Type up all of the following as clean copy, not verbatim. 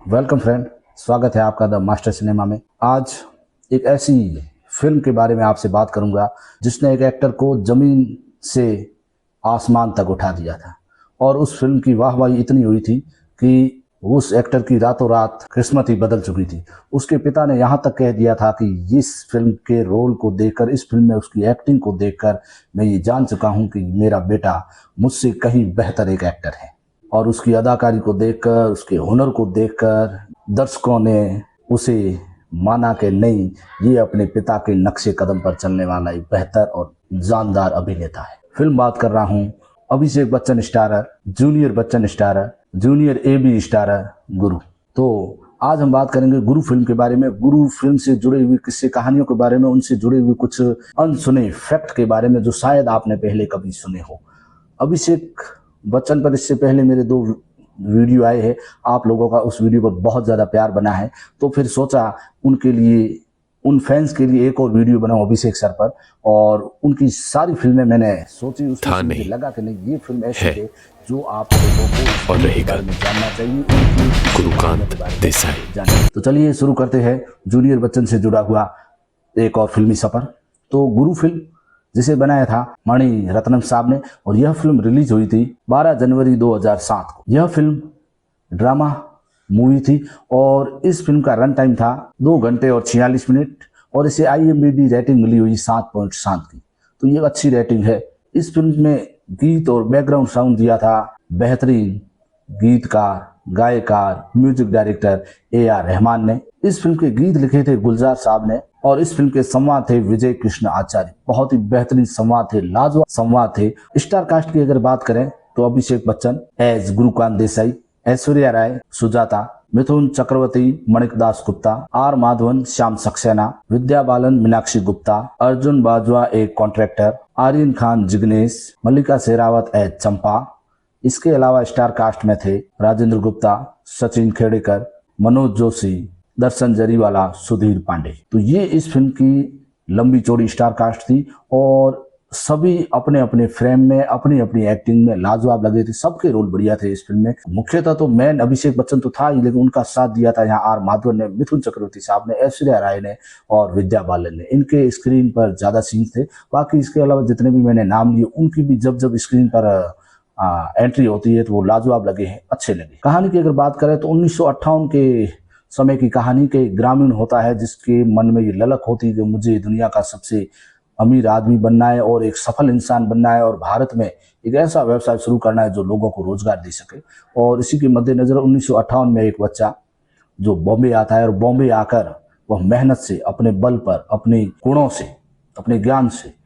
Welcome friend, स्वागत है आपका द मास्टर सिनेमा में। आज एक ऐसी फिल्म के बारे में आपसे बात करूंगा जिसने एक एक्टर को जमीन से आसमान तक उठा दिया था और उस फिल्म की वाहवाही इतनी हुई थी कि उस एक्टर की रातों रात किस्मत ही बदल चुकी थी। उसके पिता ने यहाँ तक कह दिया था कि इस फिल्म के रोल को देखकर, इस फिल्म में उसकी एक्टिंग को देखकर मैं ये जान चुका हूँ कि मेरा बेटा मुझसे कहीं बेहतर एक एक्टर है। और उसकी अदाकारी को देखकर, उसके हुनर को देखकर दर्शकों ने उसे माना कि नहीं, ये अपने पिता के नक्शे कदम पर चलने वाला एक बेहतर और जानदार अभिनेता है। फिल्म बात कर रहा हूँ Abhishek Bachchan starrer, junior Bachchan starrer, junior AB starrer Guru. तो आज हम बात करेंगे गुरु फिल्म के बारे में, गुरु फिल्म से जुड़े हुए किस्से कहानियों के बारे में, उनसे जुड़े हुए कुछ अनसुने फैक्ट के बारे में जो शायद आपने पहले कभी सुने हो। अभिषेक बच्चन पर इससे पहले मेरे 2 वीडियो आए हैं, आप लोगों का उस वीडियो पर बहुत ज़्यादा प्यार बना है, तो फिर सोचा उनके लिए, उन फैंस के लिए एक और वीडियो बनाऊं अभिषेक सर पर। और उनकी सारी फिल्में मैंने सोची, उसमें मुझे लगा कि नहीं, ये फिल्म ऐसी है जो आप लोगों को और रहेगा जानना चाहिए, गुरुकांत देसाई जानना। तो चलिए शुरू करते हैं जूनियर बच्चन से जुड़ा हुआ एक और फिल्मी सफर। तो गुरु फिल्म जिसे बनाया था मणि रत्नम साहब ने, और यह फिल्म रिलीज हुई थी 12 जनवरी 2007 को। यह फिल्म ड्रामा मूवी थी और इस फिल्म का रन टाइम था 2 घंटे और 46 मिनट और इसे IMDb रेटिंग मिली हुई 7.7 की। तो ये अच्छी रेटिंग है। इस फिल्म में गीत और बैकग्राउंड साउंड दिया था बेहतरीन गीतकार, गायकार, म्यूजिक डायरेक्टर AR रहमान ने। इस फिल्म के गीत लिखे थे गुलजार साहब ने और इस फिल्म के संवाद थे विजय कृष्ण आचार्य। बहुत ही बेहतरीन संवाद थे, लाजवाब संवाद थे। स्टार कास्ट की अगर बात करें तो अभिषेक बच्चन एज गुरुकांत देसाई, ऐश्वर्या राय सुजाता, मिथुन चक्रवर्ती मणिकदास गुप्ता, R माधवन श्याम सक्सेना, विद्या बालन मीनाक्षी गुप्ता, अर्जुन बाजवा एक कॉन्ट्रैक्टर, आर्यन खान जिग्नेश, मल्लिका शेरावत एज चंपा। इसके अलावा स्टार कास्ट में थे राजेंद्र गुप्ता, सचिन खेड़ेकर, मनोज जोशी, दर्शन जरीवाला, सुधीर पांडे। तो ये इस फिल्म की लंबी चौड़ी स्टार कास्ट थी और सभी अपने अपने फ्रेम में, अपनी अपनी एक्टिंग में लाजवाब लगे थे। सबके रोल बढ़िया थे इस फिल्म में। मुख्यतः तो मैन अभिषेक बच्चन तो था ही, लेकिन उनका साथ दिया था यहाँ R माधवन ने, मिथुन चक्रवर्ती साहब ने, ऐश्वर्या राय ने और विद्या बालन ने। इनके स्क्रीन पर ज्यादा सीन थे। बाकी इसके अलावा जितने भी मैंने नाम लिए उनकी भी जब जब स्क्रीन पर एंट्री होती है तो वो लाजवाब लगे हैं, अच्छे लगे। कहानी की अगर बात करें तो 1958 के समय की कहानी के ग्रामीण होता है जिसके मन में ये ललक होती है कि मुझे दुनिया का सबसे अमीर आदमी बनना है और एक सफल इंसान बनना है और भारत में एक ऐसा व्यवसाय शुरू करना है जो लोगों को रोजगार दे सके। और इसी के मद्देनजर 1958 में एक बच्चा जो बॉम्बे आता है और बॉम्बे आकर वह मेहनत से, अपने बल पर, अपने गुणों से, अपने ज्ञान से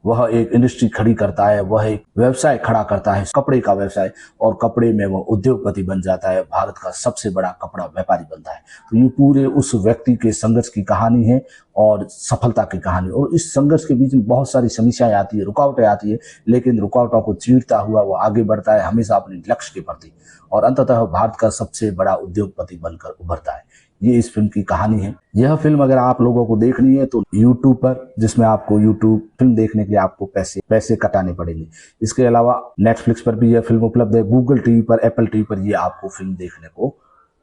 वह एक इंडस्ट्री खड़ी करता है, वह एक व्यवसाय खड़ा करता है, कपड़े का व्यवसाय, और कपड़े में वह उद्योगपति बन जाता है, भारत का सबसे बड़ा कपड़ा व्यापारी बनता है। तो ये पूरे उस व्यक्ति के संघर्ष की कहानी है और सफलता की कहानी। और इस संघर्ष के बीच में बहुत सारी समस्याएं आती है, रुकावटें आती है, लेकिन रुकावटों को चीरता हुआ वो आगे बढ़ता है हमेशा अपने लक्ष्य के प्रति, और अंततः भारत का सबसे बड़ा उद्योगपति बनकर उभरता है। ये इस फिल्म की कहानी है। यह फिल्म अगर आप लोगों को देखनी है तो YouTube पर, जिसमें आपको YouTube फिल्म देखने के लिए आपको पैसे कटाने पड़ेंगे। इसके अलावा Netflix पर भी यह फिल्म उपलब्ध है, Google TV पर, Apple TV पर ये आपको फिल्म देखने को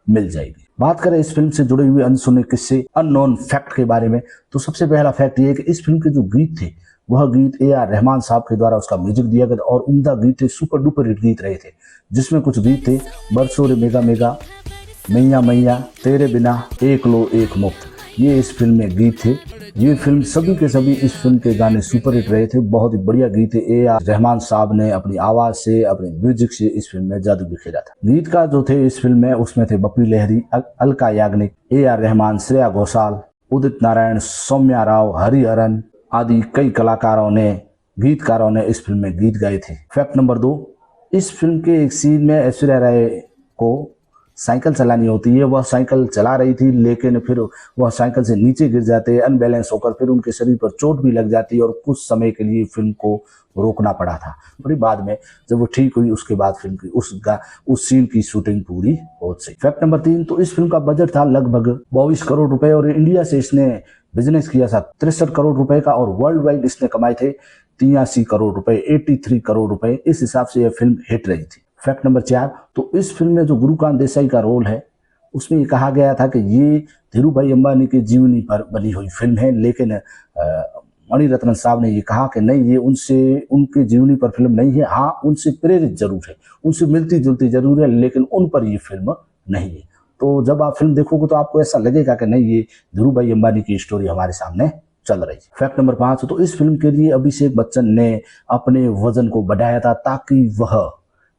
मिल जाएगी। बात करें इस फिल्म से जुड़े हुए अनसुने किस्से, अननोन फैक्ट के बारे में, तो सबसे पहला फैक्ट ये है कि इस फिल्म के जो गीत थे वह गीत AR रहमान साहब के द्वारा उसका म्यूजिक दिया गया और उम्दा गीत थे, सुपर डुपर हिट गीत रहे थे। जिसमें कुछ गीत थे बरसों रे मेगा मेगा, मैया मैया, तेरे बिना, एक लो एक मुफ्त, ये इस फिल्म में गीत थे। ये फिल्म सभी के सभी इस फिल्म के गाने सुपर हिट रहे थे, बहुत ही बढ़िया गीत थे। AR रहमान साहब ने अपनी आवाज से, अपने म्यूजिक से इस फिल्म में जादू बिखेरा था। गीतकार जो थे इस फिल्म में, उसमें थे बप्पी लहरी, अलका याग्निक, AR रहमान, श्रेया घोषाल, उदित नारायण, सौम्या राव, हरिहरन आदि कई कलाकारों ने, गीतकारों ने इस फिल्म में गीत गाए थे। फैक्ट नंबर 2, इस फिल्म के एक सीन में ऐश्वर्या राय को साइकिल चलानी होती है। वह साइकिल चला रही थी लेकिन फिर वह साइकिल से नीचे गिर जाते, अनबैलेंस होकर फिर उनके शरीर पर चोट भी लग जाती है और कुछ समय के लिए फिल्म को रोकना पड़ा था। बड़ी बाद में जब वो ठीक हुई उसके बाद फिल्म की उस सीन की शूटिंग पूरी हो गई। फैक्ट नंबर 3, तो इस फिल्म का बजट था लगभग 22 करोड़ रुपए और इंडिया से इसने बिजनेस किया था 63 करोड़ रुपए का और वर्ल्ड वाइड इसने कमाए थे 83 करोड़ रुपए, 83 करोड़ रुपए। इस हिसाब से यह फिल्म हिट रही थी। फैक्ट नंबर 4, तो इस फिल्म में जो गुरुकांत देसाई का रोल है उसमें ये कहा गया था कि ये धीरू भाई अंबानी की जीवनी पर बनी हुई फिल्म है, लेकिन मणिरत्न साहब ने ये कहा कि नहीं, ये उनकी जीवनी पर फिल्म नहीं है। हाँ, उनसे प्रेरित जरूर है, उनसे मिलती जुलती जरूर है, लेकिन उन पर ये फिल्म नहीं है। तो जब आप फिल्म देखोगे तो आपको ऐसा लगेगा कि नहीं, ये धीरू भाई अंबानी की स्टोरी हमारे सामने चल रही है। फैक्ट नंबर 5, तो इस फिल्म के लिए अभिषेक बच्चन ने अपने वजन को बढ़ाया था ताकि वह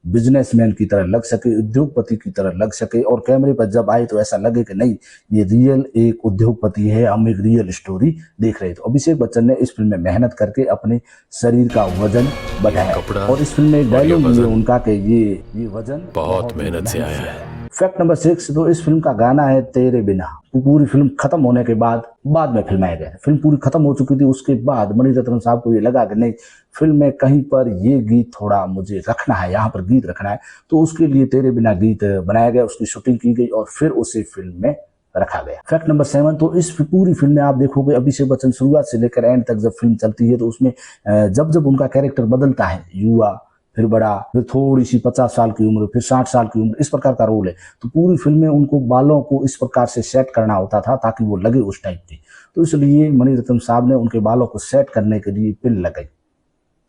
बिजनेसमैन की तरह लग सके, उद्योगपति की तरह लग सके, और कैमरे पर जब आए तो ऐसा लगे कि नहीं, ये रियल एक उद्योगपति है, हम एक रियल स्टोरी देख रहे हैं। तो अभिषेक बच्चन ने इस फिल्म में मेहनत करके अपने शरीर का वजन बढ़ाया, और इस फिल्म में एक डायलॉग भी है उनका कि ये वजन बहुत मेहनत से आया है। फैक्ट नंबर 6, तो इस फिल्म का गाना है तेरे बिना। तो पूरी फिल्म खत्म होने के बाद में फिल्माया गया। फिल्म पूरी खत्म हो चुकी थी, उसके बाद मणिरत्न साहब को ये लगा कि नहीं, फिल्म में कहीं पर ये गीत थोड़ा मुझे रखना है, यहाँ पर गीत रखना है, तो उसके लिए तेरे बिना गीत बनाया गया, उसकी शूटिंग की गई और फिर उसे फिल्म में रखा गया। फैक्ट नंबर 7, तो इस पूरी फिल्म में आप देखोगे अभिषेक बच्चन शुरुआत से लेकर एंड तक जब फिल्म चलती है तो उसमें जब उनका कैरेक्टर बदलता है, युवा, फिर बड़ा, फिर थोड़ी सी 50 साल की उम्र, फिर 60 साल की उम्र, इस प्रकार का रोल है। तो पूरी फिल्म में उनको बालों को इस प्रकार से सेट करना होता था ताकि वो लगे उस टाइप के। तो इसलिए मणिरत्न साहब ने उनके बालों को सेट करने के लिए पिन लगाई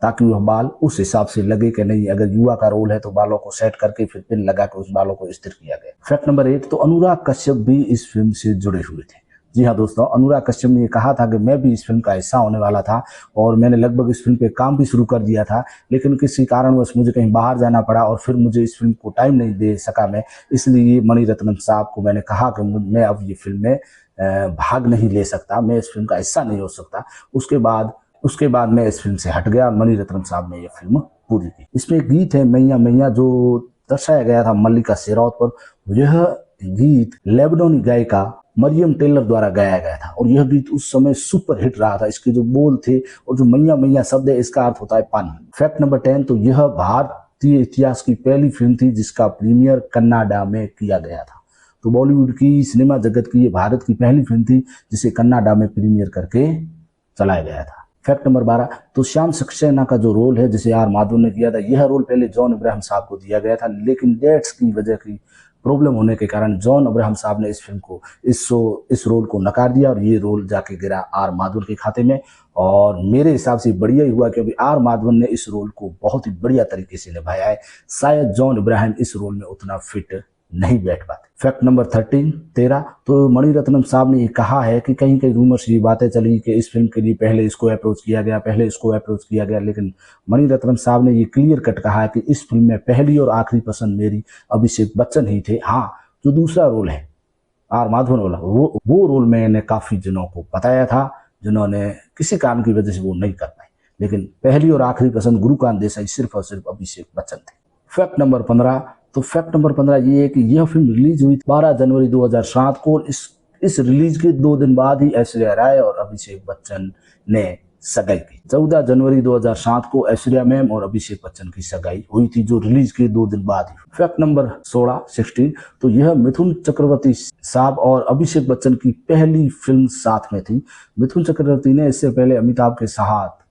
ताकि वह बाल उस हिसाब से लगे कि नहीं, अगर युवा का रोल है तो बालों को सेट करके फिर पिन लगा के उस बालों को स्थिर किया गया। फैक्ट नंबर 8, तो अनुराग कश्यप भी इस फिल्म से जुड़े हुए थे। जी हाँ दोस्तों, अनुराग कश्यप ने ये कहा था कि मैं भी इस फिल्म का हिस्सा होने वाला था और मैंने लगभग इस फिल्म पे काम भी शुरू कर दिया था, लेकिन किसी कारणवश मुझे कहीं बाहर जाना पड़ा और फिर मुझे इस फिल्म को टाइम नहीं दे सका मैं, इसलिए मणिरत्नम साहब को मैंने कहा कि मैं अब ये फिल्म में भाग नहीं ले सकता, मैं इस फिल्म का हिस्सा नहीं हो सकता। उसके बाद मैं इस फिल्म से हट गया और मणिरत्नम साहब ने ये फिल्म पूरी की। इसमें एक गीत है मैया मैया जो दर्शाया गया था मल्लिका शेरावत पर। यह गीत लेबनानी गायिका मरियम टेलर द्वारा गाया गया था और यह गीत उस समय सुपर हिट रहा था। इसके जो बोल थे और जो मैया मैया शब्द है, इसका अर्थ होता है पानी। फैक्ट नंबर 10, तो यह भारतीय इतिहास की पहली फिल्म थी जिसका प्रीमियर कन्नाडा में किया गया था। तो बॉलीवुड की सिनेमा जगत की ये भारत की पहली फिल्म थी जिसे कन्नाडा में प्रीमियर करके चलाया गया था। फैक्ट नंबर 12, तो श्याम सक्सेना का जो रोल है जिसे आर माधवन ने किया था, यह रोल पहले जॉन अब्राहम साहब को दिया गया था, लेकिन डेट्स की वजह की प्रॉब्लम होने के कारण जॉन अब्राहम साहब ने इस फिल्म को इस रोल को नकार दिया और ये रोल जाके गिरा आर माधवन के खाते में। और मेरे हिसाब से बढ़िया ही हुआ क्योंकि आर माधवन ने इस रोल को बहुत ही बढ़िया तरीके से निभाया है। शायद जॉन अब्राहम इस रोल में उतना फिट नहीं बैठ पाते। फैक्ट नंबर 13, तो मणिरत्नम साहब ने ये कहा है कि कहीं कहीं रूमर्स ये बातें चली कि इस फिल्म के लिए पहले इसको अप्रोच किया गया, लेकिन मणिरत्नम साहब ने ये क्लियर कट कहा है कि इस फिल्म में पहली और आखिरी पसंद मेरी अभिषेक बच्चन ही थे। हाँ, जो दूसरा रोल है आर माधवन वाला, वो रोल मैंने काफी जनों को बताया था जिन्होंने किसी कारण की वजह से वो नहीं कर पाए, लेकिन पहली और आखिरी पसंद गुरुकांत देसाई सिर्फ और सिर्फ अभिषेक बच्चन थे। फैक्ट नंबर 15, तो फैक्ट नंबर 15 ये है कि यह फिल्म रिलीज हुई 12 जनवरी 2007 को। इस रिलीज के 2 दिन बाद ही ऐश्वर्या राय और अभिषेक बच्चन ने सगाई की। 14 जनवरी 2007 को ऐश्वर्या मैम और अभिषेक बच्चन की सगाई हुई थी, जो रिलीज के 2 दिन बाद ही। फैक्ट नंबर 16, तो यह मिथुन चक्रवर्ती साहब और अभिषेक बच्चन की पहली फिल्म साथ में थी। मिथुन चक्रवर्ती ने इससे पहले अमिताभ के साथ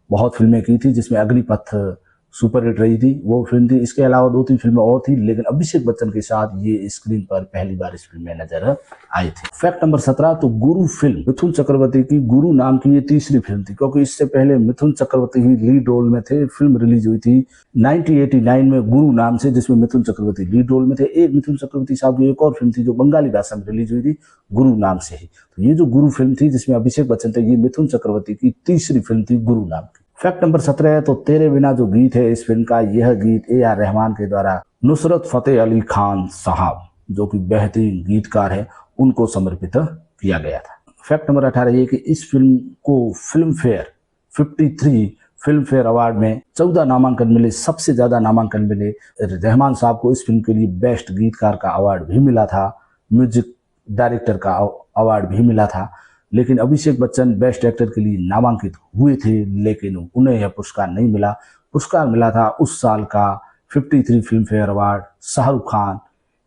बहुत फिल्में की थी, जिसमें अग्निपथ सुपर हिट रही थी, वो फिल्म थी। इसके अलावा 2-3 फिल्में और थी, लेकिन अभिषेक बच्चन के साथ ये स्क्रीन पर पहली बार इस फिल्म में नजर आए थे। फैक्ट नंबर 17, तो गुरु फिल्म मिथुन चक्रवर्ती की गुरु नाम की ये तीसरी फिल्म थी, क्योंकि इससे पहले मिथुन चक्रवर्ती ही लीड रोल में थे। फिल्म रिलीज हुई थी 1989 में गुरु नाम से, जिसमें मिथुन चक्रवर्ती लीड रोल में थे। एक मिथुन चक्रवर्ती साहब की एक और फिल्म थी जो बंगाली भाषा में रिलीज हुई थी गुरु नाम से ही। तो ये जो गुरु फिल्म थी जिसमें अभिषेक बच्चन थे, ये मिथुन चक्रवर्ती की तीसरी फिल्म थी गुरु नाम की। फैक्ट नंबर 17 है, तो तेरे बिना जो गीत है इस फिल्म का, यह गीत AR रहमान के द्वारा नुसरत फतेह अली खान साहब, जो कि बेहतरीन गीतकार है, उनको समर्पित किया गया था। फैक्ट नंबर 18 ये कि इस फिल्म को film fair 53 film fair award में 14 नामांकन मिले, सबसे ज्यादा नामांकन मिले। रहमान साहब को इस फिल्म के लिए बेस्ट गीतकार का अवार्ड भी मिला था, म्यूजिक डायरेक्टर का अवार्ड भी मिला था, लेकिन अभिषेक बच्चन बेस्ट एक्टर के लिए नामांकित हुए थे, लेकिन उन्हें यह पुरस्कार नहीं मिला। पुरस्कार मिला था उस साल का 53 film fair award Shahrukh Khan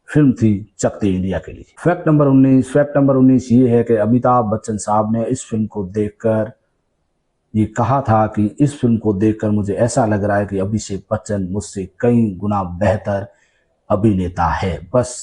film थी चक दे इंडिया के लिए। फैक्ट नंबर 19 ये है कि अमिताभ बच्चन साहब ने इस फिल्म को देखकर ये कहा था कि इस फिल्म को देखकर मुझे ऐसा लग रहा है कि अभिषेक बच्चन मुझसे कई गुना बेहतर अभिनेता है। बस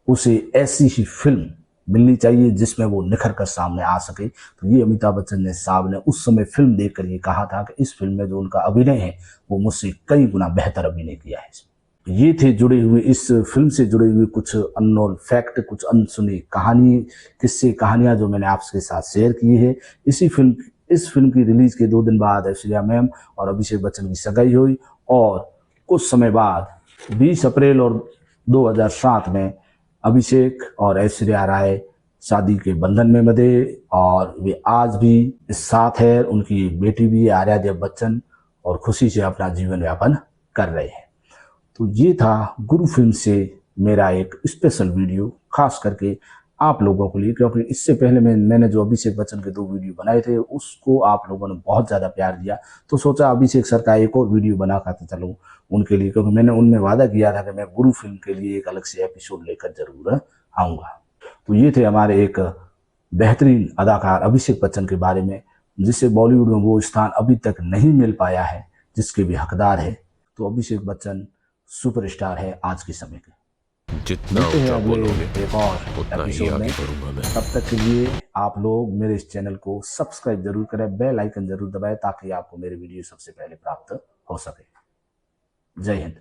उसे ऐसी ही फिल्म मिलनी चाहिए जिसमें वो निखर कर सामने आ सके। तो ये अमिताभ बच्चन ने साहब ने उस समय फिल्म देखकर ये कहा था कि इस फिल्म में जो उनका अभिनय है वो मुझसे कई गुना बेहतर अभिनय किया है। ये थे जुड़े हुए इस फिल्म से जुड़े हुए कुछ अननोन फैक्ट, कुछ अनसुनी कहानी, किस्से, कहानियां जो मैंने आपके साथ शेयर की है। इस फिल्म की रिलीज के 2 दिन बाद ऐश्वर्या मैम और अभिषेक बच्चन की सगाई हुई और कुछ समय बाद 20 अप्रैल और 2007 में अभिषेक और ऐश्वर्या राय शादी के बंधन में बंधे और वे आज भी साथ है। उनकी बेटी भी है आर्या बच्चन और खुशी से अपना जीवन यापन कर रहे हैं। तो ये था गुरु फिल्म से मेरा एक स्पेशल वीडियो, खास करके आप लोगों के लिए, क्योंकि इससे पहले मैंने जो अभिषेक बच्चन के 2 वीडियो बनाए थे उसको आप लोगों ने बहुत ज़्यादा प्यार दिया, तो सोचा अभिषेक सर का एक और वीडियो बना कर चलूँ उनके लिए, क्योंकि मैंने उनमें वादा किया था कि मैं गुरु फिल्म के लिए एक अलग से एपिसोड लेकर जरूर आऊँगा। तो ये थे हमारे एक बेहतरीन अदाकार अभिषेक बच्चन के बारे में, जिसे बॉलीवुड में वो स्थान अभी तक नहीं मिल पाया है जिसके भी हकदार है। तो अभिषेक बच्चन सुपरस्टार है आज के समय के। जितना मिलते हैं ऊंचा अगले बोलोगे एक और उतना ही एपिसोड आगे में। बढ़ूंगा मैं। तब तक के लिए आप लोग मेरे इस चैनल को सब्सक्राइब जरूर करें, बेल आइकन जरूर दबाएं ताकि आपको मेरे वीडियो सबसे पहले प्राप्त हो सके। जय हिंद।